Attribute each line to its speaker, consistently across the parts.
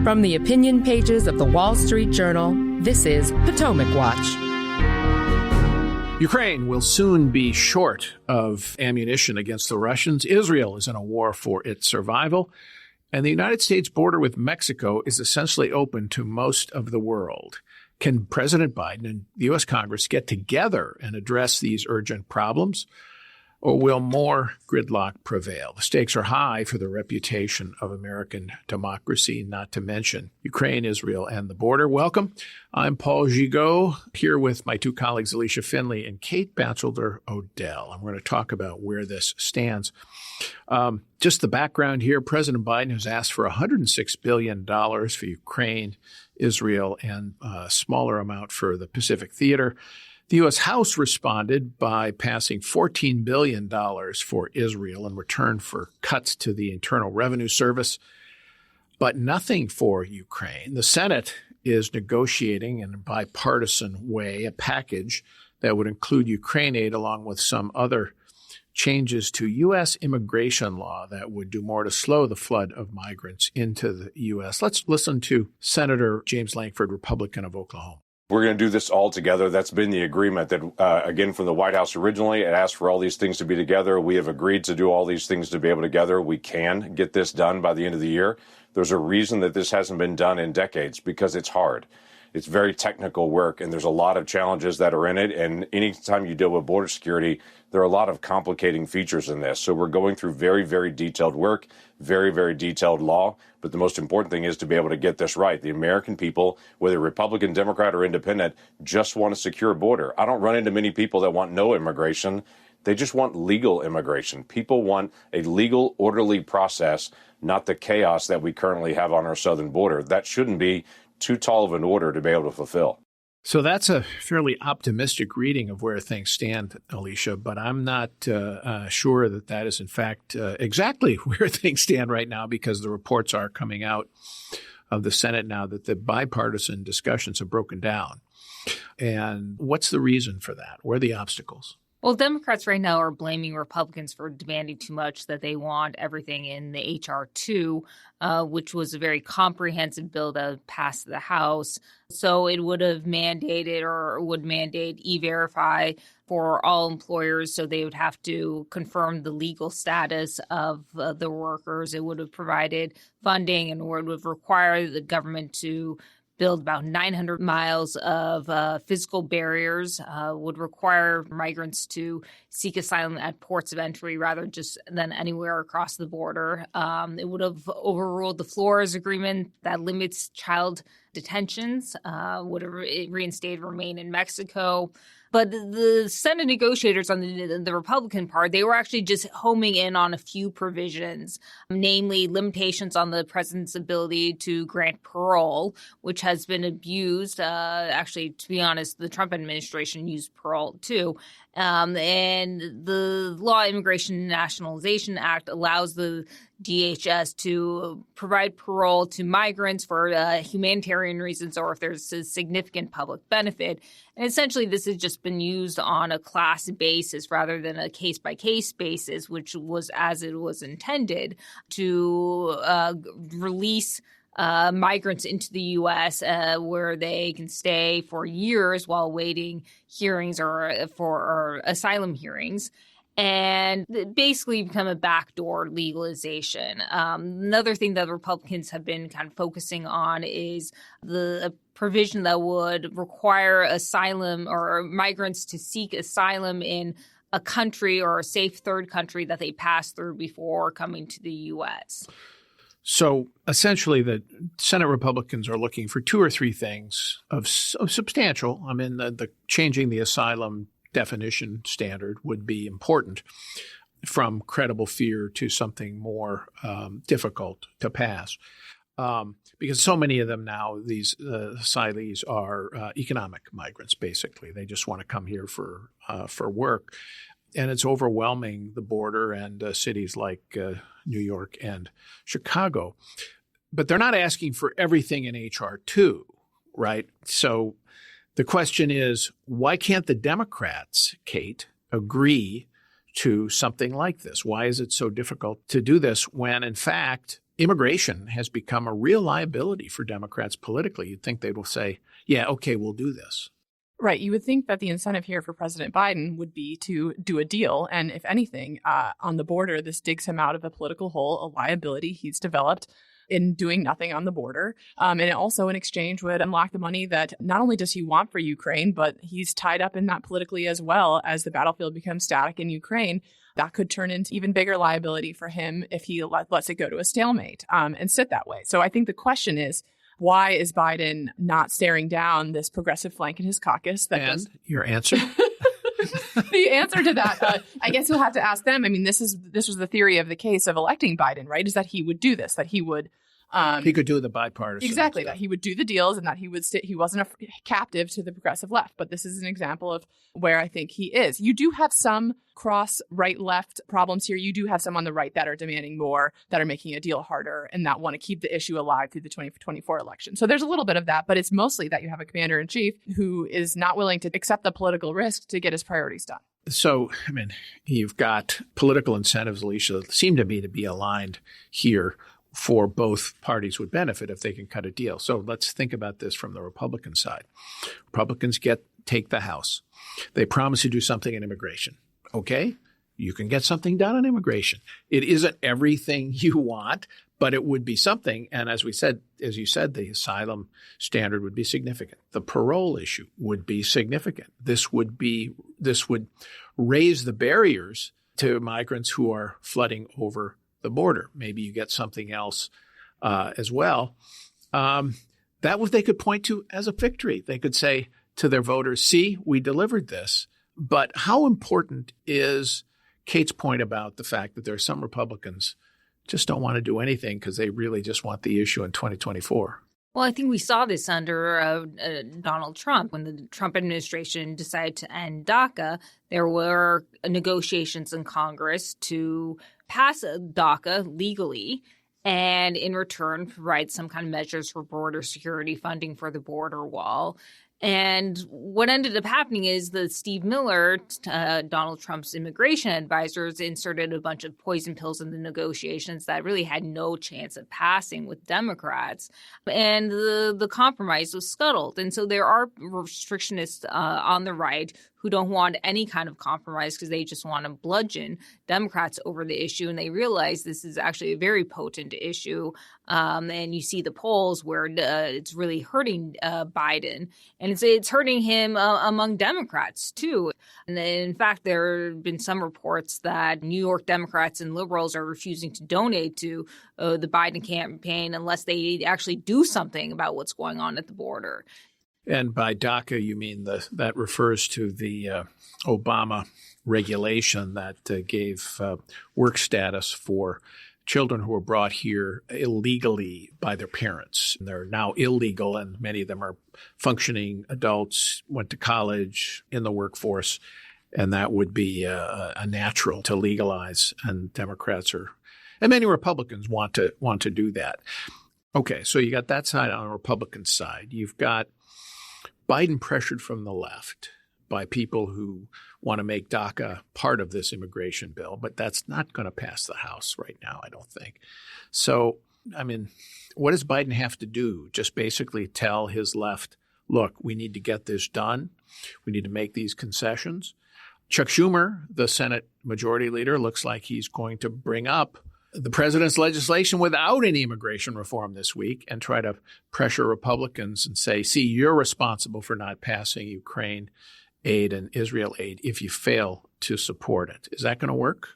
Speaker 1: From the opinion pages of the Wall Street Journal, this is Potomac Watch.
Speaker 2: Ukraine will soon be short of ammunition against the Russians. Israel is in a war for its survival. And the United States border with Mexico is essentially open to most of the world. Can President Biden and the U.S. Congress get together and address these urgent problems? Or will more gridlock prevail? The stakes are high for the reputation of American democracy, not to mention Ukraine, Israel, and the border. Welcome. I'm Paul Gigot, here with my two colleagues, Alicia Finley and Kate Batchelder-Odell. And we're going to talk about where this stands. Just the background here, President Biden has asked for $106 billion for Ukraine, Israel, and a smaller amount for the Pacific Theater. The U.S. House responded by passing $14 billion for Israel in return for cuts to the Internal Revenue Service, but nothing for Ukraine. The Senate is negotiating in a bipartisan way a package that would include Ukraine aid along with some other changes to U.S. immigration law that would do more to slow the flood of migrants into the U.S. Let's listen to Senator James Lankford, Republican of Oklahoma.
Speaker 3: We're going to do this all together. That's been the agreement that, again, from the White House originally, it asked for all these things to be together. We have agreed to do all these things to be able together. We can get this done by the end of the year. There's a reason that this hasn't been done in decades, because it's hard. It's very technical work, and there's a lot of challenges that are in it. And anytime you deal with border security, there are a lot of complicating features in this. So we're going through very, very detailed work, very, very detailed law. But the most important thing is to be able to get this right. The American people, whether Republican, Democrat, or independent, just want a secure border. I don't run into many people that want no immigration. They just want legal immigration. People want a legal, orderly process, not the chaos that we currently have on our southern border. That shouldn't be too tall of an order to be able to fulfill.
Speaker 2: So that's a fairly optimistic reading of where things stand, Alicia, but I'm not sure that that is, in fact, exactly where things stand right now, because the reports are coming out of the Senate now that the bipartisan discussions have broken down. And what's the reason for that? Where are the obstacles?
Speaker 4: Well, Democrats right now are blaming Republicans for demanding too much, that they want everything in the H.R. 2, which was a very comprehensive bill that passed the House. So it would have mandated or would mandate E-Verify for all employers. So they would have to confirm the legal status of the workers. It would have provided funding and would have required the government to build about 900 miles of physical barriers, would require migrants to seek asylum at ports of entry rather just than anywhere across the border. It would have overruled the Flores Agreement that limits child detentions, would have reinstated remain in Mexico. But the Senate negotiators on the Republican part, they were actually just homing in on a few provisions, namely limitations on the president's ability to grant parole, which has been abused. Actually, to be honest, the Trump administration used parole too. And the Law Immigration and Nationalization Act allows the DHS to provide parole to migrants for humanitarian reasons or if there's a significant public benefit. And essentially, this has just been used on a class basis rather than a case-by-case basis, which was as it was intended to release migrants into the U.S. Where they can stay for years while waiting hearings or asylum hearings. And basically become a backdoor legalization. Another thing that Republicans have been kind of focusing on is the provision that would require asylum or migrants to seek asylum in a country or a safe third country that they pass through before coming to the U.S.
Speaker 2: So essentially, the Senate Republicans are looking for two or three things of substantial. I mean, the changing the asylum definition standard would be important, from credible fear to something more difficult to pass. Because so many of them now, these asylees are economic migrants, basically. They just want to come here for work. And it's overwhelming the border and cities like New York and Chicago. But they're not asking for everything in H.R. 2, right? So the question is, why can't the Democrats, Kate, agree to something like this? Why is it so difficult to do this when, in fact, immigration has become a real liability for Democrats politically. You'd think they will say, yeah, okay, we'll do this.
Speaker 5: Right. You would think that the incentive here for President Biden would be to do a deal. And if anything, on the border, this digs him out of a political hole, a liability he's developed in doing nothing on the border. And it also, in exchange, would unlock the money that not only does he want for Ukraine, but he's tied up in that politically as well. As the battlefield becomes static in Ukraine, that could turn into even bigger liability for him if he lets it go to a stalemate and sit that way. So I think the question is, why is Biden not staring down this progressive flank in his caucus?
Speaker 2: Your answer?
Speaker 5: The answer to that, I guess you'll have to ask them. I mean, this was the theory of the case of electing Biden, right? Is that he would do this, that he would
Speaker 2: he could do the bipartisan
Speaker 5: exactly
Speaker 2: stuff.
Speaker 5: That he would do the deals and that he would he wasn't a captive to the progressive left. But this is an example of where I think he is. You do have some cross right-left problems here. You do have some on the right that are demanding more, that are making a deal harder, and that want to keep the issue alive through the 2024 election. So there's a little bit of that, but it's mostly that you have a commander-in-chief who is not willing to accept the political risk to get his priorities done.
Speaker 2: So, I mean, you've got political incentives, Alicia, that seem to be aligned here for both parties would benefit if they can cut a deal. So let's think about this from the Republican side. Republicans take the House. They promise to do something in immigration. Okay, you can get something done on immigration. It isn't everything you want, but it would be something. And as you said, the asylum standard would be significant. The parole issue would be significant. This would raise the barriers to migrants who are flooding over the border. Maybe you get something else as well. That they could point to as a victory. They could say to their voters, see, we delivered this. But how important is Kate's point about the fact that there are some Republicans just don't want to do anything because they really just want the issue in 2024?
Speaker 4: Well, I think we saw this under Donald Trump. When the Trump administration decided to end DACA, there were negotiations in Congress to pass DACA legally and in return provide some kind of measures for border security, funding for the border wall. And what ended up happening is that Steve Miller, Donald Trump's immigration advisors, inserted a bunch of poison pills in the negotiations that really had no chance of passing with Democrats. And the compromise was scuttled. And so there are restrictionists on the right who don't want any kind of compromise because they just want to bludgeon Democrats over the issue. And they realize this is actually a very potent issue. And you see the polls where it's really hurting Biden. And it's hurting him among Democrats, too. And in fact, there have been some reports that New York Democrats and liberals are refusing to donate to the Biden campaign unless they actually do something about what's going on at the border.
Speaker 2: And by DACA, you mean that refers to the Obama regulation that gave work status for children who were brought here illegally by their parents. And they're now illegal, and many of them are functioning adults, went to college, in the workforce, and that would be a natural to legalize. And Democrats and many Republicans want to do that. Okay, so you got that side on the Republican side. You've got Biden pressured from the left by people who want to make DACA part of this immigration bill, but that's not going to pass the House right now, I don't think. So, I mean, what does Biden have to do? Just basically tell his left, look, we need to get this done. We need to make these concessions. Chuck Schumer, the Senate Majority Leader, looks like he's going to bring up the president's legislation without any immigration reform this week and try to pressure Republicans and say, see, you're responsible for not passing Ukraine aid and Israel aid if you fail to support it. Is that going to work?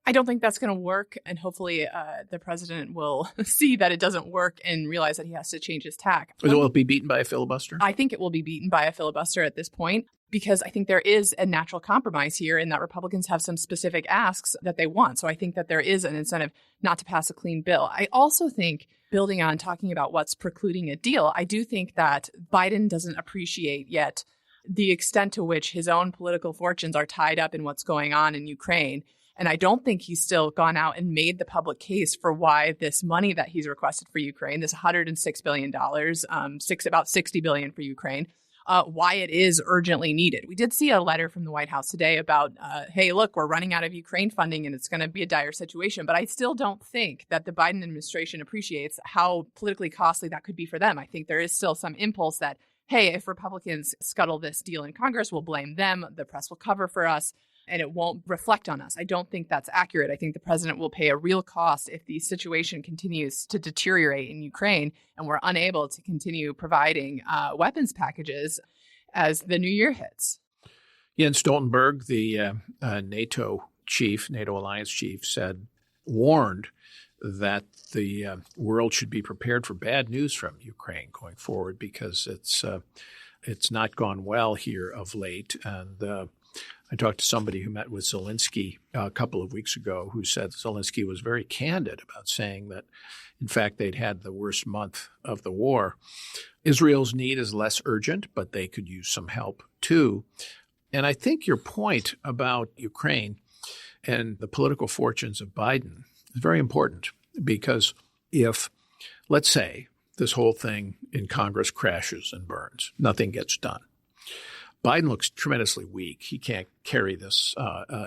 Speaker 5: I don't think that's going to work. And hopefully the president will see that it doesn't work and realize that he has to change his tack.
Speaker 2: Will it be beaten by a filibuster?
Speaker 5: I think it will be beaten by a filibuster at this point, because I think there is a natural compromise here in that Republicans have some specific asks that they want. So I think that there is an incentive not to pass a clean bill. I also think, building on talking about what's precluding a deal, I do think that Biden doesn't appreciate yet the extent to which his own political fortunes are tied up in what's going on in Ukraine. And I don't think he's still gone out and made the public case for why this money that he's requested for Ukraine, this $106 billion, about $60 billion for Ukraine, why it is urgently needed. We did see a letter from the White House today about, hey, look, we're running out of Ukraine funding and it's going to be a dire situation. But I still don't think that the Biden administration appreciates how politically costly that could be for them. I think there is still some impulse that, hey, if Republicans scuttle this deal in Congress, we'll blame them. The press will cover for us, and it won't reflect on us. I don't think that's accurate. I think the president will pay a real cost if the situation continues to deteriorate in Ukraine and we're unable to continue providing weapons packages as the new year hits.
Speaker 2: Jens Stoltenberg, the NATO alliance chief, warned that the world should be prepared for bad news from Ukraine going forward because it's not gone well here of late. And I talked to somebody who met with Zelensky a couple of weeks ago who said Zelensky was very candid about saying that, in fact, they'd had the worst month of the war. Israel's need is less urgent, but they could use some help too. And I think your point about Ukraine and the political fortunes of Biden is very important because if, let's say, this whole thing in Congress crashes and burns, nothing gets done. Biden looks tremendously weak. He can't carry this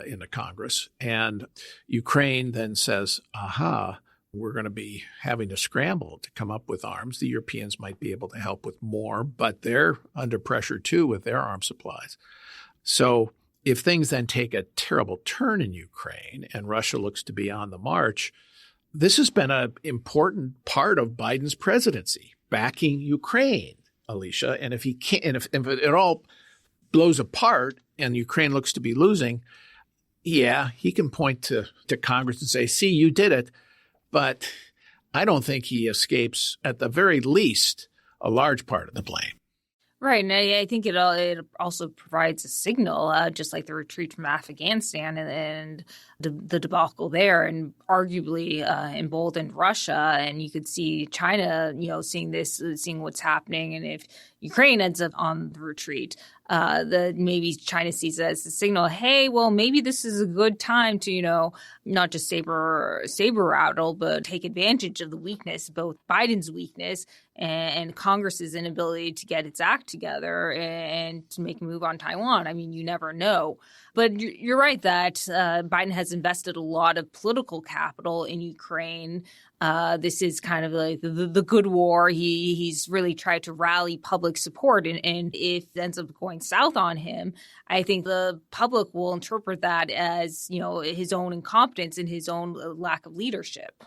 Speaker 2: into Congress. And Ukraine then says, aha, we're going to be having to scramble to come up with arms. The Europeans might be able to help with more, but they're under pressure too with their arms supplies. So if things then take a terrible turn in Ukraine and Russia looks to be on the march, this has been an important part of Biden's presidency, backing Ukraine, Alicia. And if he can't, and if it all blows apart and Ukraine looks to be losing, yeah, he can point to Congress and say, see, you did it. But I don't think he escapes, at the very least, a large part of the blame.
Speaker 4: Right. And I think it also provides a signal, just like the retreat from Afghanistan and the debacle there, and arguably emboldened Russia. And you could see China, seeing what's happening. And if Ukraine ends up on the retreat, maybe China sees it as a signal, hey, well, maybe this is a good time to, not just saber rattle, but take advantage of the weakness, both Biden's weakness and Congress's inability to get its act together and to make a move on Taiwan. I mean, you never know. But you're right that Biden has invested a lot of political capital in Ukraine. This is kind of like the good war. He's really tried to rally public support. And if it ends up going south on him, I think the public will interpret that as, his own incompetence and his own lack of leadership.